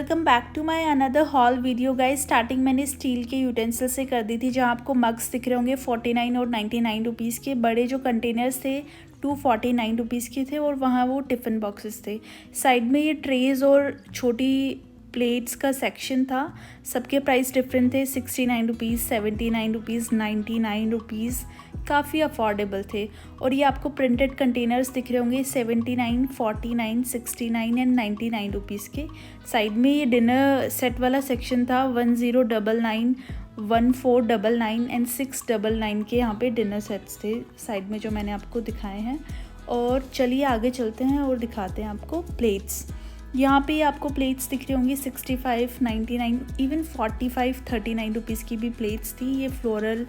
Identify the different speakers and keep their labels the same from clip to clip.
Speaker 1: Welcome back to my another haul video guys. Starting मैंने steel के utensil से कर दी थी, जहां आपको मग्स दिख रहे होंगे 49 और 99 रुपीज़ के। बड़े जो कंटेनर्स थे 249 रुपीज़ के थे और वहाँ वो टिफ़िन बॉक्सेस थे। साइड में ये ट्रेज़ और छोटी प्लेट्स का सेक्शन था। सबके प्राइस डिफरेंट थे, 69 रुपीज़, 79 रुपीज़, 99 रुपीज़, काफ़ी अफोर्डेबल थे। और ये आपको प्रिंटेड कंटेनर्स दिख रहे होंगे 79, 49, 69 एंड 99 रुपीज़ के। साइड में ये डिनर सेट वाला सेक्शन था, 1099, 1499 एंड 699 के यहाँ पे डिनर सेट्स थे साइड में, जो मैंने आपको दिखाए हैं। और चलिए आगे चलते हैं और दिखाते हैं आपको प्लेट्स। यहाँ पे आपको प्लेट्स दिख रही होंगी 65, 99, इवन 45, 39 रुपीज़ की भी प्लेट्स थी। ये फ्लोरल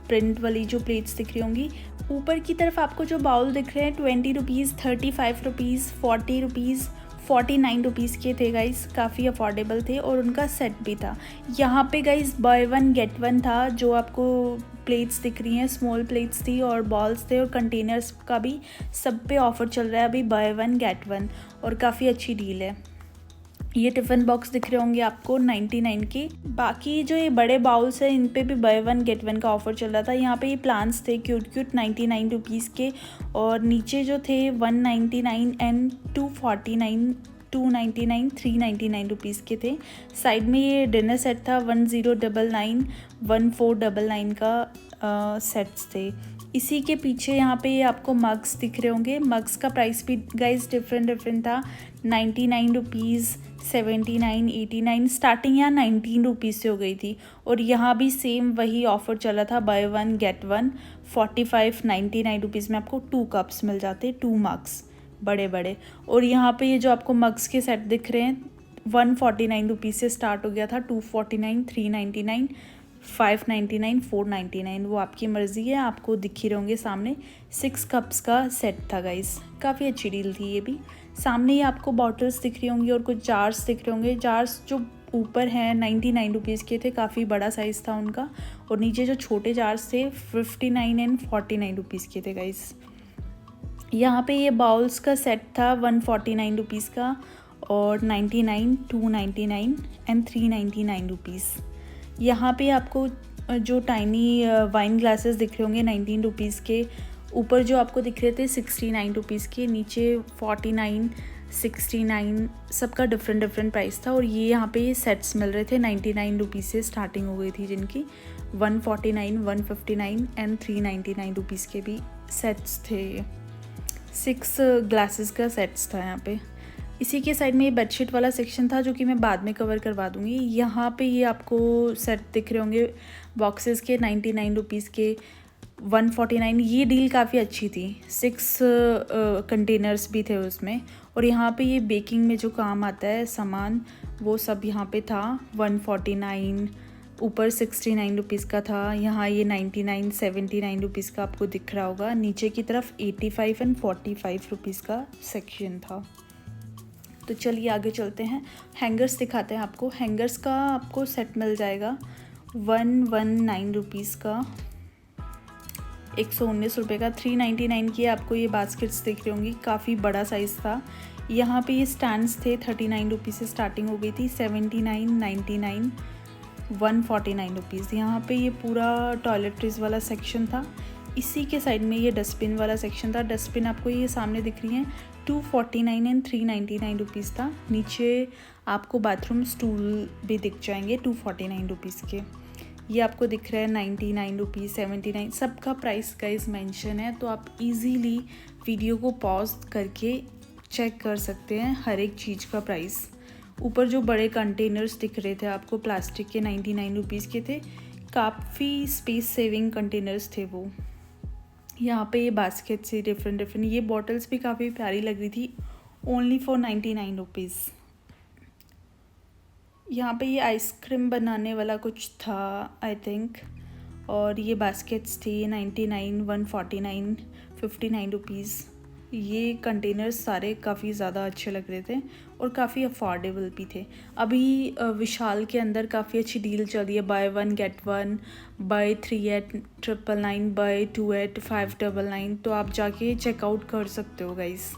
Speaker 1: प्रिंट वाली जो प्लेट्स दिख रही होंगी। ऊपर की तरफ आपको जो बाउल दिख रहे हैं 20 रुपीज़, 35 रुपीज़, 40 रुपीज़, 49 रुपीज़ के थे गाइस। काफ़ी अफोर्डेबल थे और उनका सेट भी था। यहाँ पे guys bye one get one था। जो आपको प्लेट्स दिख रही हैं स्मॉल प्लेट्स थी और बॉल्स थे और कंटेनर्स का भी सब पे ऑफ़र चल रहा है अभी, बाय वन गेट वन, और काफ़ी अच्छी डील है। ये टिफ़िन बॉक्स दिख रहे होंगे आपको 99 की। बाकी जो ये बड़े बाउल्स हैं इन पे भी बाय वन गेट वन का ऑफ़र चल रहा था। यहाँ पे ये प्लान्स थे क्यूट 99 रुपीज़ के, और नीचे जो थे 199 एंड 249, 299, 399 रुपीज़ के थे। साइड में ये डिनर सेट था 1099, 1499 का सेट्स थे। इसी के पीछे यहाँ पे ये आपको मग्स दिख रहे होंगे। मग्स का प्राइस भी गाइस डिफरेंट था, 99 रुपीज़, 79, 89, स्टार्टिंग यहाँ 19 रुपीज़ से हो गई थी। और यहाँ भी सेम वही ऑफ़र चला था, bye one get one, 45, 99 rupees में आपको 2 कप्स मिल जाते, 2 मग्स बड़े बड़े। और यहाँ पे ये जो आपको मग्स के सेट दिख रहे हैं 149 रुपीज़ से स्टार्ट हो गया था, 249, 399, 599, 499, वो आपकी मर्ज़ी है, आपको दिख ही रहेंगे सामने। 6 कप्स का सेट था गाइस, काफ़ी अच्छी डील थी ये भी। सामने ही आपको बॉटल्स दिख रही होंगी और कुछ जार्स दिख रहे होंगे। जार्स जो ऊपर हैं 99 रुपीज़ के थे, काफ़ी बड़ा साइज़ था उनका। और नीचे जो छोटे जार्स थे 59 एंड 49 रुपीज़ के थे गाइस। यहाँ पे ये बाउल्स का सेट था 149 रुपीज़ का, और 99, 299 एंड 399 रुपीज़। यहाँ पे आपको जो टाइनी वाइन ग्लासेस दिख रहे होंगे 19 रुपीज़ के। ऊपर जो आपको दिख रहे थे 69 रुपीज़ के, नीचे 49, 69, सबका डिफरेंट प्राइस था। और ये यहाँ पे ये सेट्स मिल रहे थे 99 रुपीज़ से स्टार्टिंग हो गई थी, जिनकी 149, 159 एंड 399 रुपीज़ के भी सेट्स थे। 6 ग्लासेस का सेट्स था यहाँ पे। इसी के साइड में ये बेडशीट वाला सेक्शन था, जो कि मैं बाद में कवर करवा दूँगी। यहाँ पे ये आपको सेट दिख रहे होंगे बॉक्सेस के 99 रुपीज़ के, 149। ये डील काफ़ी अच्छी थी, 6 कंटेनर्स भी थे उसमें। और यहाँ पे ये बेकिंग में जो काम आता है सामान, वो सब यहाँ पे था 149, ऊपर 69 रुपीज़ का था। यहाँ ये 99, 79 रुपीज़ का आपको दिख रहा होगा। नीचे की तरफ 85 एंड 45 रुपीज़ का सेक्शन था। तो चलिए आगे चलते हैं, हैंगर्स दिखाते हैं आपको। हैंगर्स का आपको सेट मिल जाएगा 119 रुपीज़ का, 119 रुपये का। 399 की आपको ये बास्केट्स दिख रही होंगी, काफ़ी बड़ा साइज़ था। यहाँ पे ये स्टैंड्स थे 39 रुपीज़ से स्टार्टिंग हो गई थी, 79, 99, 149 रुपीज़। यहाँ पे ये पूरा टॉयलेटरीज वाला सेक्शन था। इसी के साइड में ये डस्टबिन वाला सेक्शन था। डस्टबिन आपको ये सामने दिख रही हैं 249 एंड 399 रुपीज़ था। नीचे आपको बाथरूम स्टूल भी दिख जाएंगे 249 रुपीज़ के। ये आपको दिख रहा है 99 रुपीज़, 79, सबका प्राइस गाइस मेंशन है, तो आप इजीली वीडियो को पॉज करके चेक कर सकते हैं हर एक चीज़ का प्राइस। ऊपर जो बड़े कंटेनर्स दिख रहे थे आपको प्लास्टिक के 99 रुपीज़ के थे, काफ़ी स्पेस सेविंग कंटेनर्स थे वो। यहाँ पे ये बास्केट से डिफरेंट, ये बॉटल्स भी काफ़ी प्यारी लग रही थी, ओनली फॉर 99 रुपीज़। यहाँ पे ये आइसक्रीम बनाने वाला कुछ था आई थिंक, और ये बास्केट्स थी 99, 149, 59 रुपीज़। ये कंटेनर्स सारे काफ़ी ज़्यादा अच्छे लग रहे थे और काफ़ी अफोर्डेबल भी थे। अभी विशाल के अंदर काफ़ी अच्छी डील चल रही है, buy one get one, buy 3 at 999, buy 2 at 599, तो आप जाके चेकआउट कर सकते हो गाइस।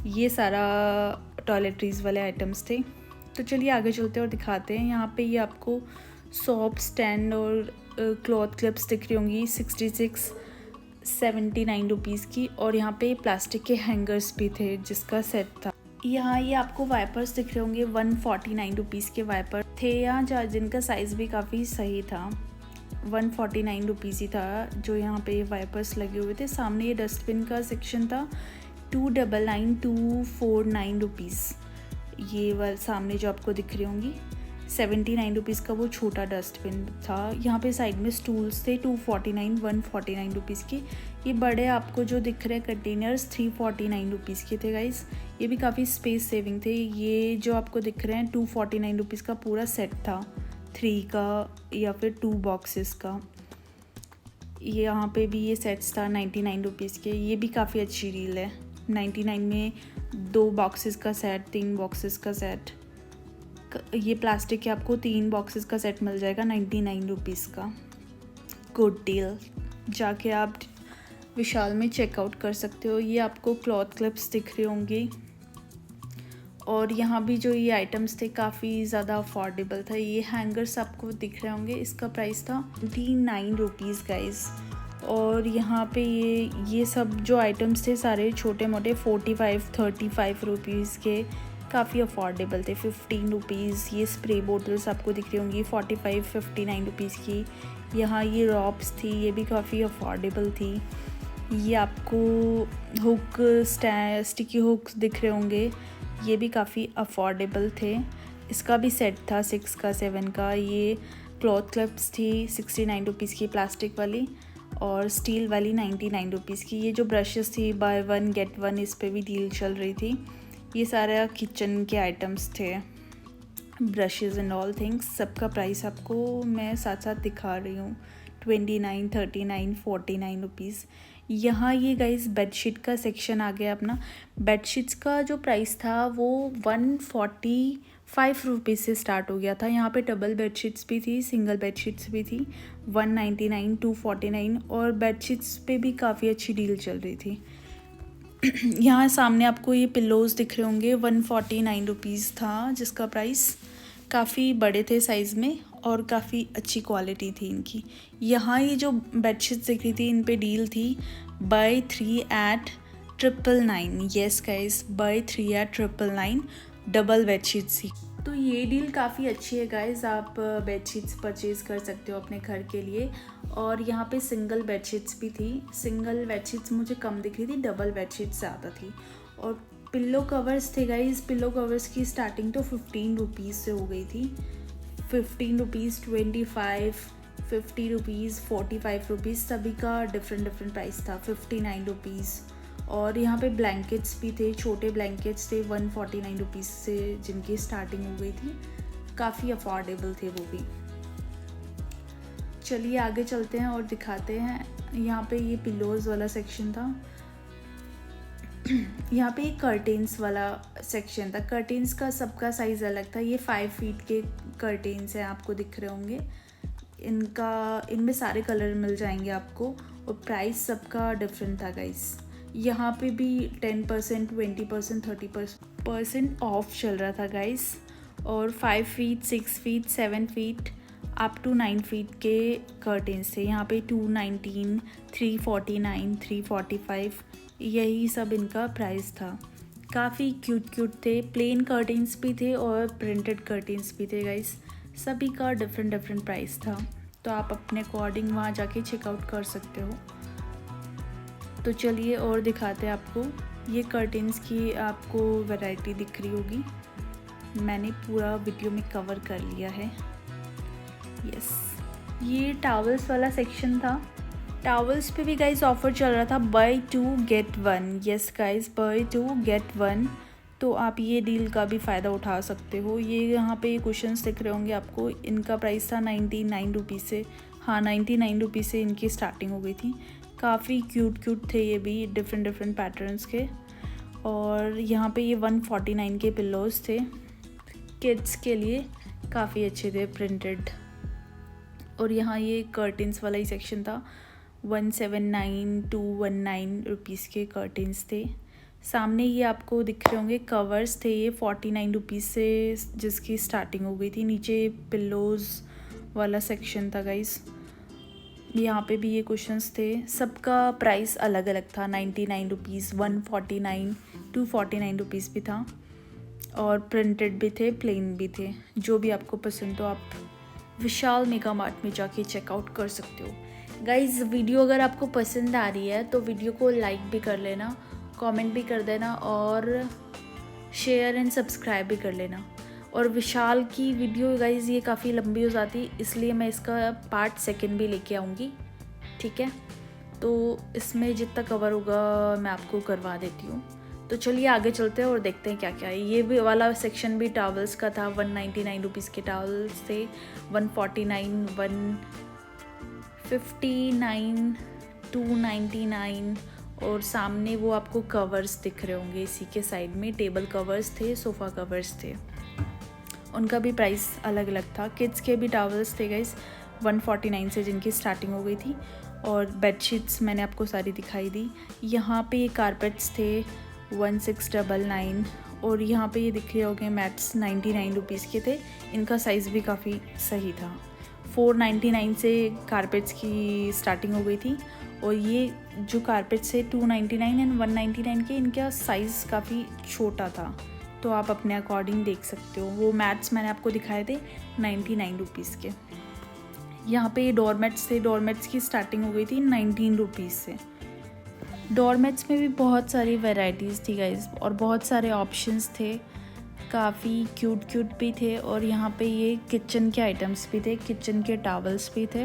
Speaker 1: ये सारा टॉयलेटरीज़ वाले आइटम्स थे। तो चलिए आगे चलते हैं और दिखाते हैं। यहाँ पे ये आपको सॉप स्टैंड और क्लॉथ क्लिप्स दिख रही होंगी 76-79 रुपीज़ की। और यहाँ पे प्लास्टिक के हैंगर्स भी थे जिसका सेट था। यहाँ ये आपको वाइपर्स दिख रहे होंगे 149 रुपीज़ के वाइपर थे यहाँ, जिनका साइज़ भी काफ़ी सही था। 149 रुपीज़ ही था जो यहाँ पे वाइपर्स लगे हुए थे। सामने ये डस्टबिन का सेक्शन था 299 रुपीज़। ये वाला सामने जो आपको दिख रही होंगी 79 रुपीज़ का वो छोटा डस्टबिन था। यहाँ पे साइड में स्टूल्स थे 149 रुपीज़ की। ये बड़े आपको जो दिख रहे हैं कंटेनर्स 349 रुपीज़ के थे गाइस। ये भी काफ़ी स्पेस सेविंग थे। ये जो आपको दिख रहे हैं 249 रुपीज़ का पूरा सेट था, 3 का या फिर 2 बॉक्सेस का। ये यहाँ पे भी ये सेट्स था 99 रुपीज़ के। ये भी काफ़ी अच्छी डील है, 99 में 2 बॉक्सेस का सेट, 3 बॉक्सेस का सेट। ये प्लास्टिक के आपको 3 बॉक्सेस का सेट मिल जाएगा 99 रुपीज़ का। गुड डील, जाके आप विशाल में चेकआउट कर सकते हो। ये आपको क्लॉथ क्लिप्स दिख रही होंगी। और यहाँ भी जो ये आइटम्स थे काफ़ी ज़्यादा अफोर्डेबल था। ये हैंगर्स आपको दिख रहे होंगे, इसका प्राइस था 29 रुपीज़ गाइज़। और यहाँ पे ये सब जो आइटम्स थे सारे छोटे मोटे 45-35 रुपीज़ के, काफ़ी अफोर्डेबल थे। 15 रुपीज़। ये स्प्रे बोटल्स आपको दिख रही होंगी 45-59 रुपीज़ की। यहाँ ये रॉप्स थी, ये भी काफ़ी अफोर्डेबल थी। ये आपको हुक स्टिकी हुक्स दिख रहे होंगे, ये भी काफ़ी अफोर्डेबल थे। इसका भी सेट था 6 का 7 का। ये क्लॉथ क्लिप्स थी 69 रुपीज़ की प्लास्टिक वाली, और स्टील वाली 99 रुपीज़ की। ये जो ब्रशेस थी बाय 1 गेट 1, इस पे भी डील चल रही थी। ये सारे किचन के आइटम्स थे, ब्रशेस एंड ऑल थिंग्स। सबका प्राइस आपको मैं साथ साथ दिखा रही हूँ, 29, 39, 49 रुपीज़। यहाँ ये गाइस बेडशीट का सेक्शन आ गया अपना। बेडशीट्स का जो प्राइस था वो 145 रुपीज़ से स्टार्ट हो गया था। यहाँ पे डबल बेडशीट्स भी थी, सिंगल बेडशीट्स भी थी 199, 249। और बेडशीट्स पे भी काफ़ी अच्छी डील चल रही थी। यहाँ सामने आपको ये पिल्लोज़ दिख रहे होंगे 149 रुपीज़ था, जिसका प्राइस काफ़ी बड़े थे साइज़ में और काफ़ी अच्छी क्वालिटी थी इनकी। यहाँ ये जो बेडशीट्स दिख रही थी इन पे डील थी buy 3 at 999। Yes guys, buy 3 at 999 double bedsheets थी। तो ये डील काफ़ी अच्छी है गाइस, आप बेडशीट्स परचेज़ कर सकते हो अपने घर के लिए। और यहाँ पे सिंगल बेडशीट्स भी थी। सिंगल बेडशीट्स मुझे कम दिख रही थी, डबल बेडशीट्स ज़्यादा थी। और पिल्लो कवर्स थे गाइस। पिल्लो कवर्स की स्टार्टिंग तो 15 रुपीज़ से हो गई थी। 15 रुपीज़, 25, 50 रुपीज़, 45 रुपीज़, सभी का डिफरेंट प्राइस था। 59 रुपीज़। और यहाँ पे ब्लैंकेट्स भी थे, छोटे ब्लैंकेट्स थे 149 रुपीज़ से जिनकी स्टार्टिंग हो गई थी। काफ़ी अफोर्डेबल थे वो भी। चलिए आगे चलते हैं और दिखाते हैं। यहाँ पे ये पिलोज़ वाला सेक्शन था। यहाँ पे कर्टेन्स वाला सेक्शन था। कर्टेन्स का सबका साइज़ अलग था। ये 5 फीट के कर्टेन्स हैं, आपको दिख रहे होंगे। इनमें सारे कलर मिल जाएंगे आपको, और प्राइस सबका डिफरेंट था गाइस। यहाँ पे भी 10%, 20%, 30% ऑफ चल रहा था गाइस। और 5 feet, 6 feet, 7 feet up to 9 feet के कर्टेन्स थे। यहाँ पे 219, 349, 345, यही सब इनका प्राइस था। काफ़ी क्यूट थे। प्लेन कर्टेन्स भी थे और प्रिंटेड कर्टेन्स भी थे गाइस। सभी का डिफरेंट प्राइस था, तो आप अपने अकॉर्डिंग वहाँ जाके चेकआउट कर सकते हो। तो चलिए और दिखाते हैं आपको। ये कर्टेन्स की आपको वैरायटी दिख रही होगी, मैंने पूरा वीडियो में कवर कर लिया है। यस, ये टॉवल्स वाला सेक्शन था। टॉवल्स पे भी गाइस ऑफर चल रहा था, buy 2 get 1। Yes guys, buy 2 get 1। तो आप ये डील का भी फ़ायदा उठा सकते हो। ये यहाँ पे कुशन्स दिख रहे होंगे आपको, इनका प्राइस था 99 रुपीज़ से। हाँ, 99 रुपीज़ से इनकी स्टार्टिंग हो गई थी। काफ़ी क्यूट थे ये भी, डिफरेंट पैटर्न्स के। और यहाँ पे ये 149 के पिल्लोज़ थे किड्स के लिए, काफ़ी अच्छे थे, प्रिंटेड। और यहाँ ये कर्टेन्स वाला ही सेक्शन था। 179 to 19 रुपीज़ के कर्टेन्स थे। सामने ये आपको दिख रहे होंगे कवर्स थे, ये 49 रुपीज़ से जिसकी स्टार्टिंग हो गई थी। नीचे पिल्लोज़ वाला सेक्शन था गाइस। यहाँ पे भी ये कुशन्स थे, सबका प्राइस अलग अलग था। 99 रुपीज़, 149, 249 रुपीज़ भी था, और प्रिंटेड भी थे, प्लेन भी थे। जो भी आपको पसंद हो आप विशाल मेगा मार्ट में जाके चेकआउट कर सकते हो। गाइज़ वीडियो अगर आपको पसंद आ रही है तो वीडियो को लाइक भी कर लेना, कमेंट भी कर देना और शेयर एंड सब्सक्राइब भी कर लेना। और विशाल की वीडियो गाइज़ ये काफ़ी लंबी हो जाती, इसलिए मैं इसका पार्ट 2 भी लेके आऊँगी, ठीक है। तो इसमें जितना कवर होगा मैं आपको करवा देती हूँ। तो चलिए आगे चलते हैं और देखते हैं क्या क्या है। ये भी वाला सेक्शन भी टावल्स का था। 199 रुपीज़ के टावल्स थे, 149, 159, 299। और सामने वो आपको कवर्स दिख रहे होंगे, इसी के साइड में टेबल कवर्स थे, सोफ़ा कवर्स थे, उनका भी प्राइस अलग अलग था। किड्स के भी टावल्स थे गाइस, 149 से जिनकी स्टार्टिंग हो गई थी। और बेडशीट्स मैंने आपको सारी दिखाई दी। यहाँ पे ये कारपेट्स थे 1699, और यहाँ पे ये दिख रहे होंगे मैट्स 99 रुपीज़ के थे। इनका साइज़ भी काफ़ी सही था। 499 से कारपेट्स की स्टार्टिंग हो गई थी, और ये जो कारपेट्स है 299 एंड 199 के, इनका साइज़ काफ़ी छोटा था, तो आप अपने अकॉर्डिंग देख सकते हो। वो मैट्स मैंने आपको दिखाए थे 99 रुपीज़ के। यहाँ पे ये डोरमेट्स थे, डोरमेट्स की स्टार्टिंग हो गई थी 19 रुपीज़ से। डोरमेट्स में भी बहुत सारी वैरायटीज़ थी गाइस, और बहुत सारे ऑप्शंस थे, काफ़ी क्यूट भी थे। और यहाँ पे ये किचन के आइटम्स भी थे, किचन के टॉवल्स भी थे,